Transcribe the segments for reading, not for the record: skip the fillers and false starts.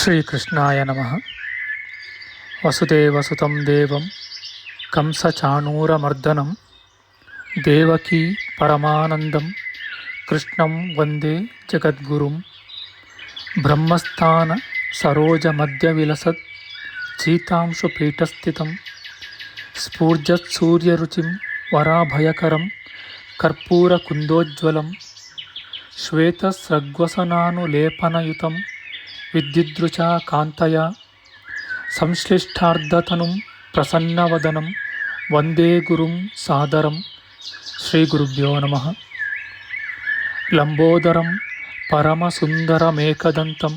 ಶ್ರೀಕೃಷ್ಣಾಯ ನಮಃ. ವಸುದೇವಸುತಂ ದೇವಂ ಕಂಸಚಾಣೂರಮರ್ದನಂ ದೇವಕೀ ಪರಮಾನಂದಂ ಕೃಷ್ಣಂ ವಂದೇ ಜಗದ್ಗುರುಂ. ಬ್ರಹ್ಮಸ್ಥಾನ ಸರೋಜಮಧ್ಯವಿಲಸತ್ ಚೀತಾಂಶುಪೀಠಸ್ಥಿತಂ ಸ್ಫೂರ್ಜತ್ಸೂರ್ಯರುಚಿಂ ವರಾಭಯಕರಂ ಕರ್ಪೂರಕುಂದೋಜ್ವಲಂ ಶ್ವೇತಸ್ರಗ್ವಸನಾನುಲೇಪನಯುತಂ ವಿದ್ಯುದೃಚಾ ಕಾಂತಯ ಸಂಶ್ಲಿಷ್ಟಾರ್ಧತನುಂ ಪ್ರಸನ್ನವದನಂ ವಂದೇ ಗುರುಂ ಸಾದರಂ. ಶ್ರೀಗುರುಭ್ಯೋ ನಮಃ. ಲಂಬೋದರಂ ಪರಮಸುಂದರಮೇಕದಂತಂ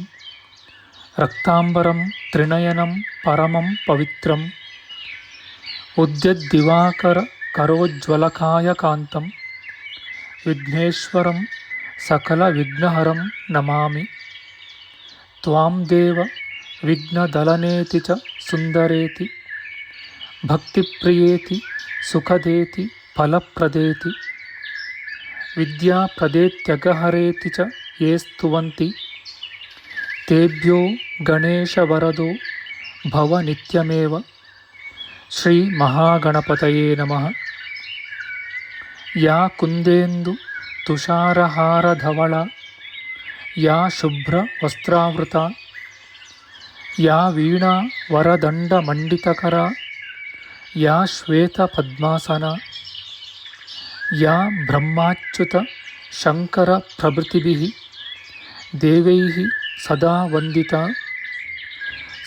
ರಕ್ತಾಂಬರಂ ತ್ರಿನಯನಂ ಪರಮಂ ಪವಿತ್ರಂ ಉದ್ಯದ್ದಿವಾಕರ ಕರೋಜ್ವಲಕಾಯಕಾಂತಂ ವಿಘ್ನೇಶ್ವರಂ ಸಕಲವಿಘ್ನಹರಂ ನಮಾಮಿ. ತ್ವಾಂ ದೇವ ವಿಘ್ನದಲನೇತಿ ಚ ಸುಂದರೇತಿ ಭಕ್ತಿಪ್ರಿಯೇತಿ ಸುಖದೇತಿ ಫಲಪ್ರದೇತಿ ವಿದ್ಯಾಪ್ರದೇತ್ಯಗಹರೇತಿ ಚ ಯೇ ಸ್ತುವಂತಿ ತೇಭ್ಯೋ ಗಣೇಶವರದೋ ಭವ ನಿತ್ಯಮೇವ. ಶ್ರೀ ಮಹಾಗಣಪತಯೇ ನಮಃ. ಯಾ ಕುಂದೇಂದು ತುಷಾರಹಾರಧವಳ ಯಾ ಶುಭ್ರ ವಸ್ತ್ರಾವೃತ ಯಾ ವೀಣಾ ವರದಂಡಮಂಡಿತಕರ ಯಾ ಶ್ವೇತ ಪದ್ಮಾಸನ ಯಾ ಬ್ರಹ್ಮಾಚ್ಯುತ ಶಂಕರ ಪ್ರಭೃತಿಭಿಃ ದೇವೈಃ ಸದಾ ವಂದಿತಾ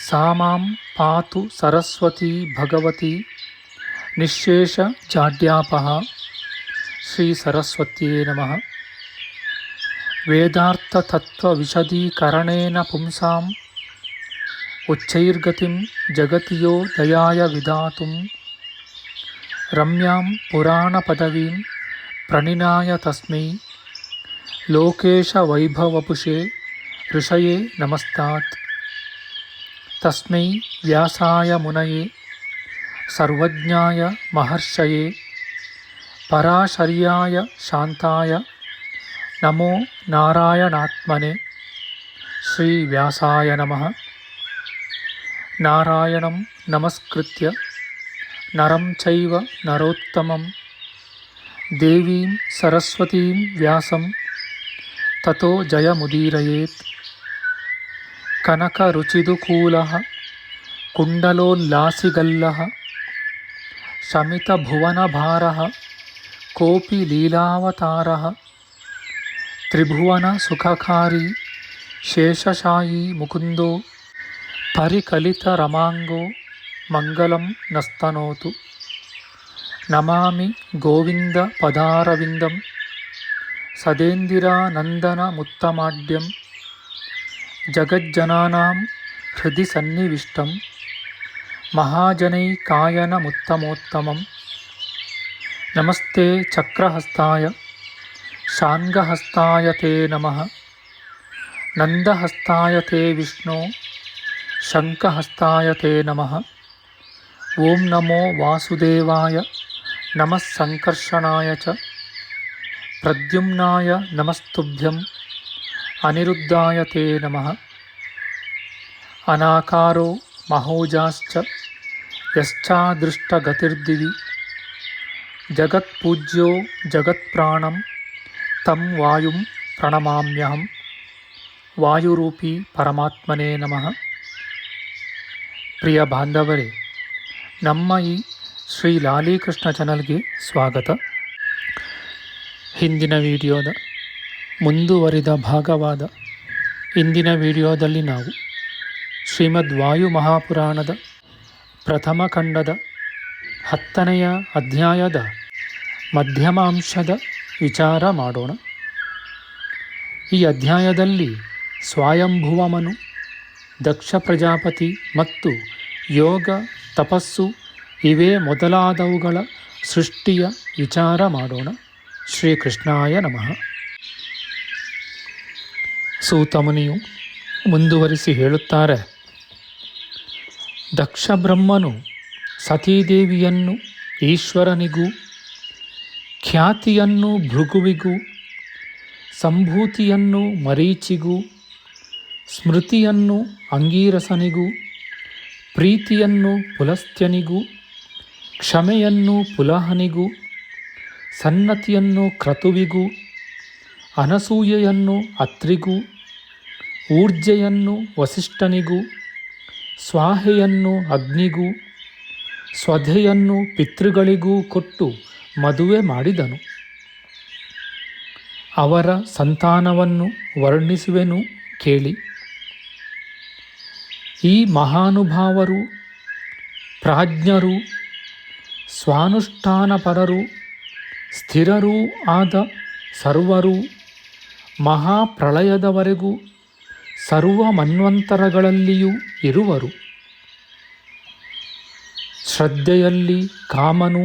ಸಾ ಮಾಂ ಪಾತು ಸರಸ್ವತೀ ಭಗವತಿ ನಿಶ್ಶೇಷ ಜಾಡ್ಯಾಪಃ. ಶ್ರೀ ಸರಸ್ವತ್ಯೇ ನಮಃ. ವೇದಾರ್ಥತತ್ವವಿಶದೀಕರಣೇನ ಪುಂಸಾಂ ಉಚ್ಚೈರ್ಗತಿಂ ಜಗತಿಯೋ ದಯಾಯ ವಿಧಾತುಂ ರಮ್ಯಾಂ ಪುರಾಣಪದವೀಂ ಪ್ರಣಿನಾಯ ತಸ್ಮೈ ಲೋಕೇಶವೈಭವಪುಷೇ ಋಷಯೇ ನಮಸ್ತಾತ್. ತಸ್ಮೈ ವ್ಯಾಸಾಯ ಮುನಯೇ ಸರ್ವಜ್ಞಾಯ ಮಹರ್ಷಯೇ ಪರಾಶರ್ಯಾಯ ಶಾಂತಾಯ ನಮೋ ನಾರಾಯಣಾತ್ಮನೆ. ಶ್ರೀ ವ್ಯಾಸಾಯ ನಮಃ. ನಾರಾಯಣಂ ನಮಸ್ಕೃತ್ಯ ನರಂ ಚೈವ ನರೋತ್ತಮಂ ದೇವೀಂ ಸರಸ್ವತೀಂ ವ್ಯಾಸಂ ತತೋ ಜಯಮುದೀರಯೇತ್. ಕನಕರುಚಿದುಕೂಲಃ ಕುಂಡಲೋಲ್ಲಾಸಿಗಲ್ಲಃ ಶಮಿತಭುವನಭಾರಃ ಕೋಪಿ ಲೀಲಾವತಾರಃ ತ್ರಿಭುವನ ಸುಖಕಾರಿ ಶೇಷಶಾಯೀ ಮುಕುಂದೋ ಪರಿಕಲಿತರಮಾಂಗೋ ಮಂಗಲಂ ನಸ್ತನೋತು. ನಮಾಮಿ ಗೋವಿಂದ ಪದಾರವಿಂದಂ ಸದೇಂದಿರಾನಂದನಮುತ್ತಮಾಡ್ಯಂ ಜಗಜ್ಜನಾನಾಂ ಹೃದಯ ಸನ್ನಿವಿಷ್ಟಂ ಮಹಾಜನೈಕಾಯನಮುತ್ತಮೋತ್ತಮಂ. ನಮಸ್ತೆ ಚಕ್ರಹಸ್ತಾಯ ಶಾಂಗಹಸ್ತಾಯ ತೇ ನಮಃ. ನಂದಹಸ್ತಾಯ ತೇ ವಿಷ್ಣೋ ಶಂಖಹಸ್ತಾಯ ತೇ ನಮಃ. ಓಂ ನಮೋ ವಾಸುದೇವಾಯ ನಮಃ ಸಂಕರ್ಷಣಾಯ ಚ ಪ್ರದ್ಯುಮ್ನಾಯ ನಮಸ್ತುಭ್ಯಂ ಅನಿರುದ್ಧಾಯ ತೇ ನಮಃ. ಅನಾಕಾರೋ ಮಹೋಜಾಶ್ಚ ಯಶ್ಚಾದೃಷ್ಟಗತಿರ್ದಿವಿ ಜಗತ್ಪೂಜ್ಯೋ ಜಗತ್ಪ್ರಾಣಂ ತಂ ವಾಯುಂ ಪ್ರಣಮಾಮ್ಯಹಂ. ವಾಯುರೂಪಿ ಪರಮಾತ್ಮನೇ ನಮಃ. ಪ್ರಿಯ ಬಾಂಧವರೇ, ನಮ್ಮ ಈ ಶ್ರೀ ಲಾಲಿಕೃಷ್ಣ ಚಾನಲ್ಗೆ ಸ್ವಾಗತ. ಹಿಂದಿನ ವಿಡಿಯೋದ ಮುಂದುವರಿದ ಭಾಗವಾದ ಇಂದಿನ ವಿಡಿಯೋದಲ್ಲಿ ನಾವು ಶ್ರೀಮದ್ ವಾಯು ಮಹಾಪುರಾಣದ ಪ್ರಥಮ ಖಂಡದ 10ನೆಯ ಅಧ್ಯಾಯದ ಮಧ್ಯಮಾಂಶದ ವಿಚಾರ ಮಾಡೋಣ. ಈ ಅಧ್ಯಾಯದಲ್ಲಿ ಸ್ವಯಂಭುವಮನು, ದಕ್ಷ ಪ್ರಜಾಪತಿ ಮತ್ತು ಯೋಗ ತಪಸ್ಸು ಇವೇ ಮೊದಲಾದವುಗಳ ಸೃಷ್ಟಿಯ ವಿಚಾರ ಮಾಡೋಣ. ಶ್ರೀಕೃಷ್ಣಾಯ ನಮಃ. ಸೂತಮುನಿಯು ಮುಂದುವರಿಸಿ ಹೇಳುತ್ತಾರೆ, ದಕ್ಷ ಬ್ರಹ್ಮನು ಸತೀದೇವಿಯನ್ನು ಈಶ್ವರನಿಗೂ ಖ್ಯಾತಿಯನ್ನು ಭೃಗುವಿಗೂ ಸಂಭೂತಿಯನ್ನು ಮರೀಚಿಗೂ ಸ್ಮೃತಿಯನ್ನು ಅಂಗೀರಸನಿಗೂ, ಪ್ರೀತಿಯನ್ನು ಪುಲಸ್ತ್ಯನಿಗೂ, ಕ್ಷಮೆಯನ್ನು ಪುಲಹನಿಗೂ, ಸನ್ನತಿಯನ್ನು ಕ್ರತುವಿಗೂ, ಅನಸೂಯೆಯನ್ನು ಅತ್ರಿಗೂ, ಊರ್ಜೆಯನ್ನು ವಸಿಷ್ಠನಿಗೂ, ಸ್ವಾಹೆಯನ್ನು ಅಗ್ನಿಗೂ, ಸ್ವಧೆಯನ್ನು ಪಿತೃಗಳಿಗೂ ಕೊಟ್ಟು ಮದುವೆ ಮಾಡಿದನು. ಅವರ ಸಂತಾನವನ್ನು ವರ್ಣಿಸುವೆನು ಕೇಳಿ. ಈ ಮಹಾನುಭಾವರು ಪ್ರಾಜ್ಞರು, ಸ್ವಾನುಷ್ಠಾನಪರರು, ಸ್ಥಿರರೂ ಆದ ಸರ್ವರೂ ಮಹಾಪ್ರಳಯದವರೆಗೂ ಸರ್ವ ಮನ್ವಂತರಗಳಲ್ಲಿಯೂ ಇರುವರು. ಶ್ರದ್ಧೆಯಲ್ಲಿ ಕಾಮನು,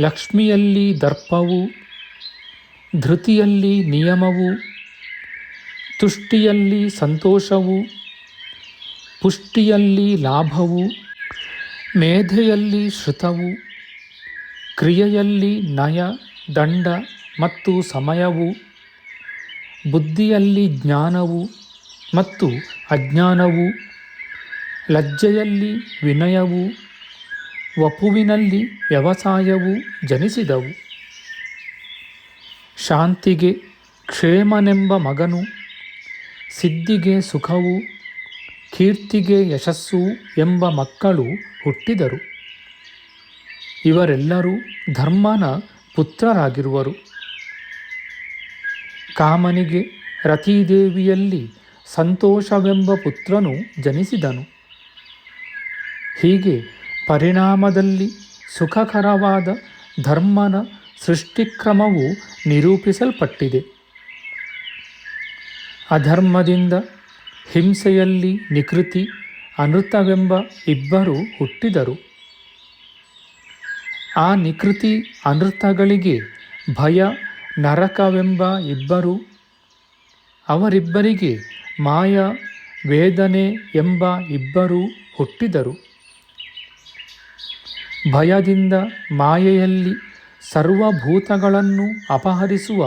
ಲಕ್ಷ್ಮಿಯಲ್ಲಿ ದರ್ಪವು, ಧೃತಿಯಲ್ಲಿ ನಿಯಮವು, ತುಷ್ಟಿಯಲ್ಲಿ ಸಂತೋಷವು, ಪುಷ್ಟಿಯಲ್ಲಿ ಲಾಭವು, ಮೇಧೆಯಲ್ಲಿ ಶ್ರುತವು, ಕ್ರಿಯೆಯಲ್ಲಿ ನಯ, ದಂಡ ಮತ್ತು ಸಮಯವು, ಬುದ್ಧಿಯಲ್ಲಿ ಜ್ಞಾನವು ಮತ್ತು ಅಜ್ಞಾನವು, ಲಜ್ಜೆಯಲ್ಲಿ ವಿನಯವು, ವಪುವಿನಲ್ಲಿ ವ್ಯವಸಾಯವು ಜನಿಸಿದವು. ಶಾಂತಿಗೆ ಕ್ಷೇಮನೆಂಬ ಮಗನು, ಸಿದ್ಧಿಗೆ ಸುಖವು, ಕೀರ್ತಿಗೆ ಯಶಸ್ಸು ಎಂಬ ಮಕ್ಕಳು ಹುಟ್ಟಿದರು. ಇವರೆಲ್ಲರೂ ಧರ್ಮನ ಪುತ್ರರಾಗಿರುವರು. ಕಾಮನಿಗೆ ರತಿದೇವಿಯಲ್ಲಿ ಸಂತೋಷವೆಂಬ ಪುತ್ರನು ಜನಿಸಿದನು. ಹೀಗೆ ಪರಿಣಾಮದಲ್ಲಿ ಸುಖಕರವಾದ ಧರ್ಮನ ಸೃಷ್ಟಿಕ್ರಮವು ನಿರೂಪಿಸಲ್ಪಟ್ಟಿದೆ. ಅಧರ್ಮದಿಂದ ಹಿಂಸೆಯಲ್ಲಿ ನಿಕೃತಿ, ಅನೃತವೆಂಬ ಇಬ್ಬರು ಹುಟ್ಟಿದರು. ಆ ನಿಕೃತಿ ಅನೃತಗಳಿಗೆ ಭಯ, ನರಕವೆಂಬ ಇಬ್ಬರು, ಅವರಿಬ್ಬರಿಗೆ ಮಾಯ, ವೇದನೆ ಎಂಬ ಇಬ್ಬರು ಹುಟ್ಟಿದರು. ಭಯದಿಂದ ಮಾಯೆಯಲ್ಲಿ ಸರ್ವಭೂತಗಳನ್ನು ಅಪಹರಿಸುವ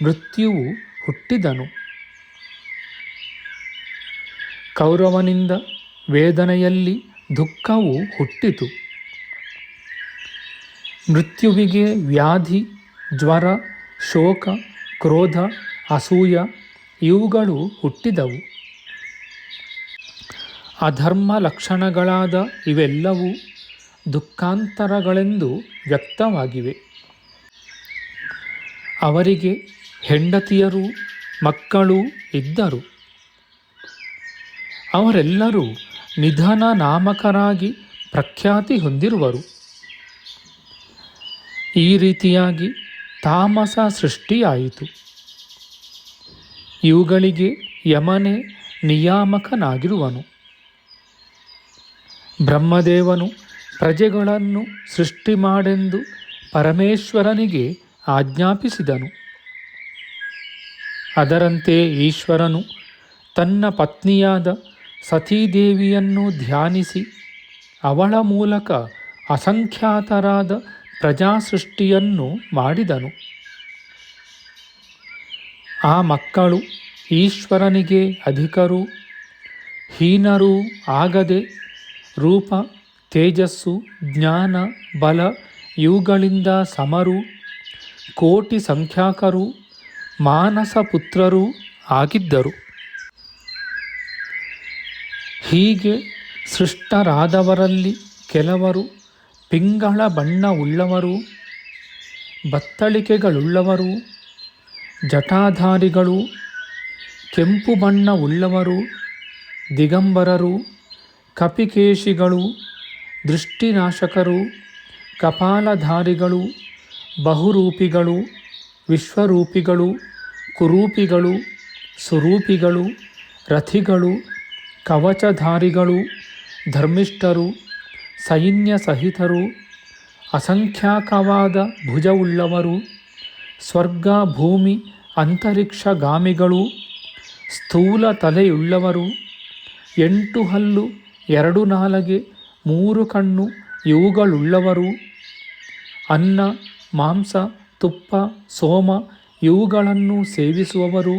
ಮೃತ್ಯುವು ಹುಟ್ಟಿದನು. ಕೌರವನಿಂದ ವೇದನೆಯಲ್ಲಿ ದುಃಖವು ಹುಟ್ಟಿತು. ಮೃತ್ಯುವಿಗೆ ವ್ಯಾಧಿ, ಜ್ವರ, ಶೋಕ, ಕ್ರೋಧ, ಅಸೂಯ ಇವುಗಳು ಹುಟ್ಟಿದವು. ಅಧರ್ಮ ಲಕ್ಷಣಗಳಾದ ಇವೆಲ್ಲವೂ ದುಃಖಾಂತರಗಳೆಂದು ವ್ಯಕ್ತವಾಗಿವೆ. ಅವರಿಗೆ ಹೆಂಡತಿಯರು, ಮಕ್ಕಳು ಇದ್ದರು. ಅವರೆಲ್ಲರೂ ನಿಧನ ನಾಮಕರಾಗಿ ಪ್ರಖ್ಯಾತಿ ಹೊಂದಿರುವರು. ಈ ರೀತಿಯಾಗಿ ತಾಮಸ ಸೃಷ್ಟಿಯಾಯಿತು. ಇವುಗಳಿಗೆ ಯಮನೇ ನಿಯಾಮಕನಾಗಿರುವನು. ಬ್ರಹ್ಮದೇವನು ಪ್ರಜೆಗಳನ್ನು ಸೃಷ್ಟಿ ಮಾಡೆಂದು ಪರಮೇಶ್ವರನಿಗೆ ಆಜ್ಞಾಪಿಸಿದನು. ಅದರಂತೆ ಈಶ್ವರನು ತನ್ನ ಪತ್ನಿಯಾದ ಸತೀದೇವಿಯನ್ನು ಧ್ಯಾನಿಸಿ ಅವಳ ಮೂಲಕ ಅಸಂಖ್ಯಾತರಾದ ಪ್ರಜಾಸೃಷ್ಟಿಯನ್ನು ಮಾಡಿದನು. ಆ ಮಕ್ಕಳು ಈಶ್ವರನಿಗೆ ಅಧಿಕರೂ ಹೀನರೂ ಆಗದೆ ರೂಪ, ತೇಜಸ್ಸು, ಜ್ಞಾನ, ಬಲ ಇವುಗಳಿಂದ ಸಮರೂ, ಕೋಟಿ ಸಂಖ್ಯಾಕರೂ, ಮಾನಸ ಪುತ್ರರೂ ಆಗಿದ್ದರು. ಹೀಗೆ ಸೃಷ್ಟರಾದವರಲ್ಲಿ ಕೆಲವರು ಪಿಂಗಳ ಬಣ್ಣವುಳ್ಳವರು, ಬತ್ತಳಿಕೆಗಳುಳ್ಳವರು, ಜಟಾಧಾರಿಗಳು, ಕೆಂಪು ಬಣ್ಣವುಳ್ಳವರು, ದಿಗಂಬರರು, ಕಪಿಕೇಶಿಗಳು, ದೃಷ್ಟಿನಾಶಕರು, ಕಪಾಲಧಾರಿಗಳು, ಬಹುರೂಪಿಗಳು, ವಿಶ್ವರೂಪಿಗಳು, ಕುರೂಪಿಗಳು, ಸುರೂಪಿಗಳು, ರಥಿಗಳು, ಕವಚಧಾರಿಗಳು, ಧರ್ಮಿಷ್ಠರು, ಸೈನ್ಯ ಸಹಿತರು, ಅಸಂಖ್ಯಾಕವಾದ ಭುಜವುಳ್ಳವರು, ಸ್ವರ್ಗ ಭೂಮಿ ಅಂತರಿಕ್ಷಗಾಮಿಗಳು, ಸ್ಥೂಲ ತಲೆಯುಳ್ಳವರು, 8 ಹಲ್ಲು 2 ನಾಲಗೆ 3 ಕಣ್ಣು ಇವುಗಳುಳ್ಳವರು, ಅನ್ನ, ಮಾಂಸ, ತುಪ್ಪ, ಸೋಮ ಇವುಗಳನ್ನು ಸೇವಿಸುವವರು,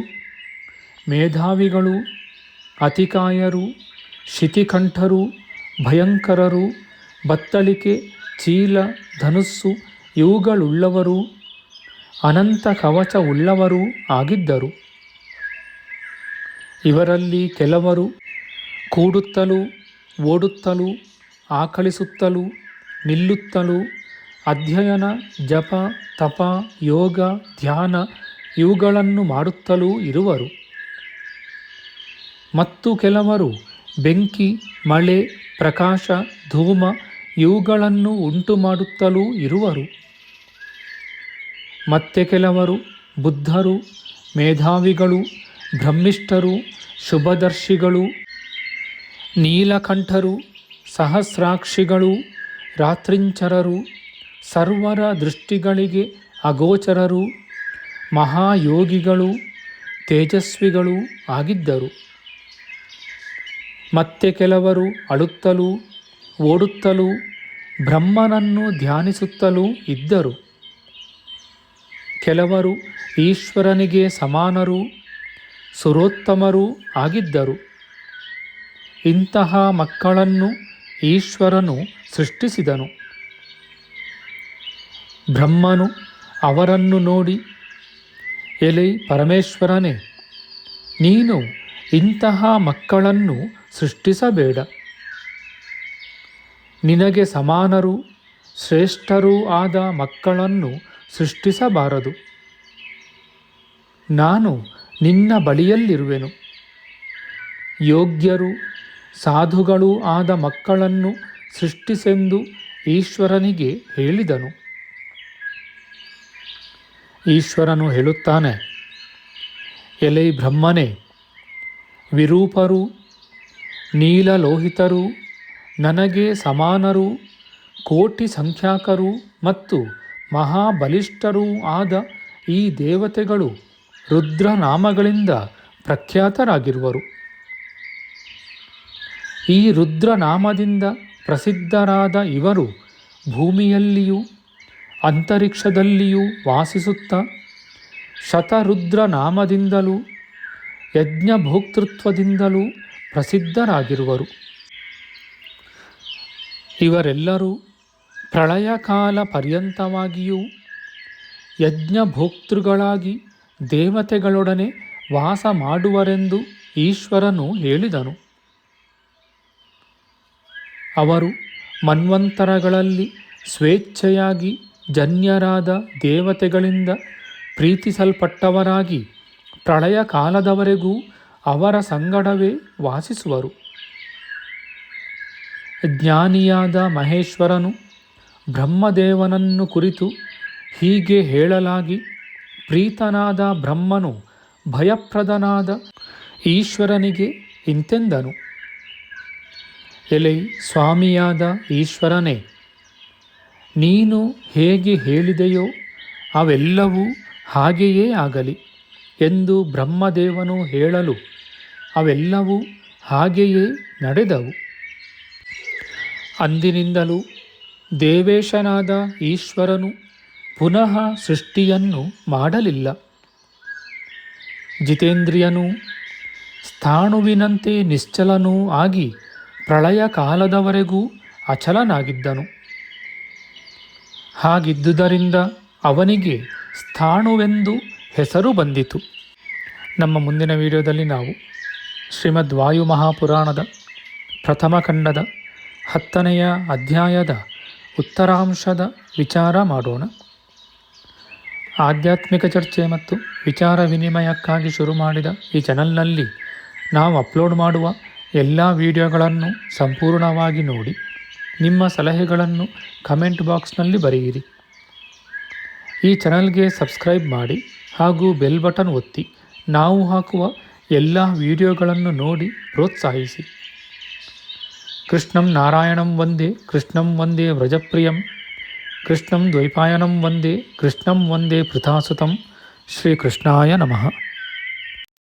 ಮೇಧಾವಿಗಳು, ಅತಿಕಾಯರು, ಶಿತಿಕಂಠರು, ಭಯಂಕರರು, ಬತ್ತಳಿಕೆ, ಚೀಲ, ಧನುಸ್ಸು ಇವುಗಳುಳ್ಳವರೂ ಅನಂತ ಕವಚವುಳ್ಳವರೂ ಆಗಿದ್ದರು. ಇವರಲ್ಲಿ ಕೆಲವರು ಕೂಡುತ್ತಲೂ ಓಡುತ್ತಲೂ ಆಕಳಿಸುತ್ತಲೂ ನಿಲ್ಲುತ್ತಲೂ ಅಧ್ಯಯನ, ಜಪ, ತಪ, ಯೋಗ, ಧ್ಯಾನ ಇವುಗಳನ್ನು ಮಾಡುತ್ತಲೂ ಇರುವರು. ಮತ್ತು ಕೆಲವರು ಬೆಂಕಿ, ಮಳೆ, ಪ್ರಕಾಶ, ಧೂಮ ಇವುಗಳನ್ನು ಉಂಟು ಮಾಡುತ್ತಲೂ ಇರುವರು. ಮತ್ತೆ ಕೆಲವರು ಬುದ್ಧರು, ಮೇಧಾವಿಗಳು, ಬ್ರಹ್ಮಿಷ್ಠರು, ಶುಭದರ್ಶಿಗಳು, ನೀಲಕಂಠರು, ಸಹಸ್ರಾಕ್ಷಿಗಳು, ರಾತ್ರಿಂಚರರು, ಸರ್ವರ ದೃಷ್ಟಿಗಳಿಗೆ ಅಗೋಚರರು, ಮಹಾಯೋಗಿಗಳು, ತೇಜಸ್ವಿಗಳು ಆಗಿದ್ದರು. ಮತ್ತೆ ಕೆಲವರು ಅಳುತ್ತಲೂ ಓಡುತ್ತಲೂ ಬ್ರಹ್ಮನನ್ನು ಧ್ಯಾನಿಸುತ್ತಲೂ ಇದ್ದರು. ಕೆಲವರು ಈಶ್ವರನಿಗೆ ಸಮಾನರೂ ಸುರೋತ್ತಮರೂ ಆಗಿದ್ದರು. ಇಂತಹ ಮಕ್ಕಳನ್ನು ಈಶ್ವರನು ಸೃಷ್ಟಿಸಿದನು. ಬ್ರಹ್ಮನು ಅವರನ್ನು ನೋಡಿ, ಎಲೈ ಪರಮೇಶ್ವರನೇ, ನೀನು ಇಂತಹ ಮಕ್ಕಳನ್ನು ಸೃಷ್ಟಿಸಬೇಡ. ನಿನಗೆ ಸಮಾನರೂ ಶ್ರೇಷ್ಠರೂ ಆದ ಮಕ್ಕಳನ್ನು ಸೃಷ್ಟಿಸಬಾರದು. ನಾನು ನಿನ್ನ ಬಳಿಯಲ್ಲಿರುವೆನು. ಯೋಗ್ಯರು ಸಾಧುಗಳೂ ಆದ ಮಕ್ಕಳನ್ನು ಸೃಷ್ಟಿಸೆಂದು ಈಶ್ವರನಿಗೆ ಹೇಳಿದನು. ಈಶ್ವರನು ಹೇಳುತ್ತಾನೆ, ಎಲೈ ಬ್ರಹ್ಮನೇ, ವಿರೂಪರೂ ನೀಲಲೋಹಿತರೂ ನನಗೆ ಸಮಾನರೂ ಕೋಟಿ ಸಂಖ್ಯಾಕರೂ ಮತ್ತು ಮಹಾಬಲಿಷ್ಠರೂ ಆದ ಈ ದೇವತೆಗಳು ರುದ್ರನಾಮಗಳಿಂದ ಪ್ರಖ್ಯಾತರಾಗಿರುವರು. ಈ ರುದ್ರನಾಮದಿಂದ ಪ್ರಸಿದ್ಧರಾದ ಇವರು ಭೂಮಿಯಲ್ಲಿಯೂ ಅಂತರಿಕ್ಷದಲ್ಲಿಯೂ ವಾಸಿಸುತ್ತಾ ಶತರುದ್ರನಾಮದಿಂದಲೂ ಯಜ್ಞಭೋಕ್ತೃತ್ವದಿಂದಲೂ ಪ್ರಸಿದ್ಧರಾಗಿರುವರು. ಇವರೆಲ್ಲರೂ ಪ್ರಳಯಕಾಲ ಪರ್ಯಂತವಾಗಿಯೂ ಯಜ್ಞಭೋಕ್ತೃಗಳಾಗಿ ದೇವತೆಗಳೊಡನೆ ವಾಸ ಮಾಡುವರೆಂದು ಈಶ್ವರನು ಹೇಳಿದನು. ಅವರು ಮನ್ವಂತರಗಳಲ್ಲಿ ಸ್ವೇಚ್ಛೆಯಾಗಿ ಜನ್ಯರಾದ ದೇವತೆಗಳಿಂದ ಪ್ರೀತಿಸಲ್ಪಟ್ಟವರಾಗಿ ಪ್ರಳಯ ಕಾಲದವರೆಗೂ ಅವರ ಸಂಗಡವೇ ವಾಸಿಸುವರು. ಜ್ಞಾನಿಯಾದ ಮಹೇಶ್ವರನು ಬ್ರಹ್ಮದೇವನನ್ನು ಕುರಿತು ಹೀಗೆ ಹೇಳಲಾಗಿ, ಪ್ರೀತನಾದ ಬ್ರಹ್ಮನು ಭಯಪ್ರದನಾದ ಈಶ್ವರನಿಗೆ ಇಂತೆಂದನು, ಎಲೈ ಸ್ವಾಮಿಯಾದ ಈಶ್ವರನೇ, ನೀನು ಹೇಗೆ ಹೇಳಿದೆಯೋ ಅವೆಲ್ಲವೂ ಹಾಗೆಯೇ ಆಗಲಿ ಎಂದು ಬ್ರಹ್ಮದೇವನು ಹೇಳಲು ಅವೆಲ್ಲವೂ ಹಾಗೆಯೇ ನಡೆದವು. ಅಂದಿನಿಂದಲೂ ದೇವೇಶನಾದ ಈಶ್ವರನು ಪುನಃ ಸೃಷ್ಟಿಯನ್ನು ಮಾಡಲಿಲ್ಲ. ಜಿತೇಂದ್ರಿಯನೂ ಸ್ಥಾಣುವಿನಂತೆ ನಿಶ್ಚಲನೂ ಆಗಿ ಪ್ರಳಯ ಕಾಲದವರೆಗೂ ಅಚಲನಾಗಿದ್ದನು. ಹಾಗಿದ್ದುದರಿಂದ ಅವನಿಗೆ ಸ್ಥಾಣುವೆಂದು ಹೆಸರು ಬಂದಿತು. ನಮ್ಮ ಮುಂದಿನ ವಿಡಿಯೋದಲ್ಲಿ ನಾವು ಶ್ರೀಮದ್ ವಾಯು ಮಹಾಪುರಾಣದ ಪ್ರಥಮ ಖಂಡದ 10ನೆಯ ಅಧ್ಯಾಯದ ಉತ್ತರಾಂಶದ ವಿಚಾರ ಮಾಡೋಣ. ಆಧ್ಯಾತ್ಮಿಕ ಚರ್ಚೆ ಮತ್ತು ವಿಚಾರ ವಿನಿಮಯಕ್ಕಾಗಿ ಶುರು ಮಾಡಿದ ಈ ಚಾನಲ್ನಲ್ಲಿ ನಾವು ಅಪ್ಲೋಡ್ ಮಾಡುವ ಎಲ್ಲ ವಿಡಿಯೋಗಳನ್ನು ಸಂಪೂರ್ಣವಾಗಿ ನೋಡಿ ನಿಮ್ಮ ಸಲಹೆಗಳನ್ನು ಕಮೆಂಟ್ ಬಾಕ್ಸ್ನಲ್ಲಿ ಬರೆಯಿರಿ. ಈ ಚಾನಲ್ಗೆ ಸಬ್ಸ್ಕ್ರೈಬ್ ಮಾಡಿ ಹಾಗೂ ಬೆಲ್ ಬಟನ್ ಒತ್ತಿ ನಾವು ಹಾಕುವ ಎಲ್ಲ ವಿಡಿಯೋಗಳನ್ನು ನೋಡಿ ಪ್ರೋತ್ಸಾಹಿಸಿ. ಕೃಷ್ಣಂ ನಾರಾಯಣಂ ವಂದೇ ಕೃಷ್ಣಂ ವಂದೇ ವ್ರಜಪ್ರಿಯಂ ಕೃಷ್ಣಂ ದ್ವೈಪಾಯನಂ ವಂದೇ ಕೃಷ್ಣಂ ವಂದೇ ಪೃಥಾಸುತಂ. ಶ್ರೀಕೃಷ್ಣಾಯ ನಮಃ.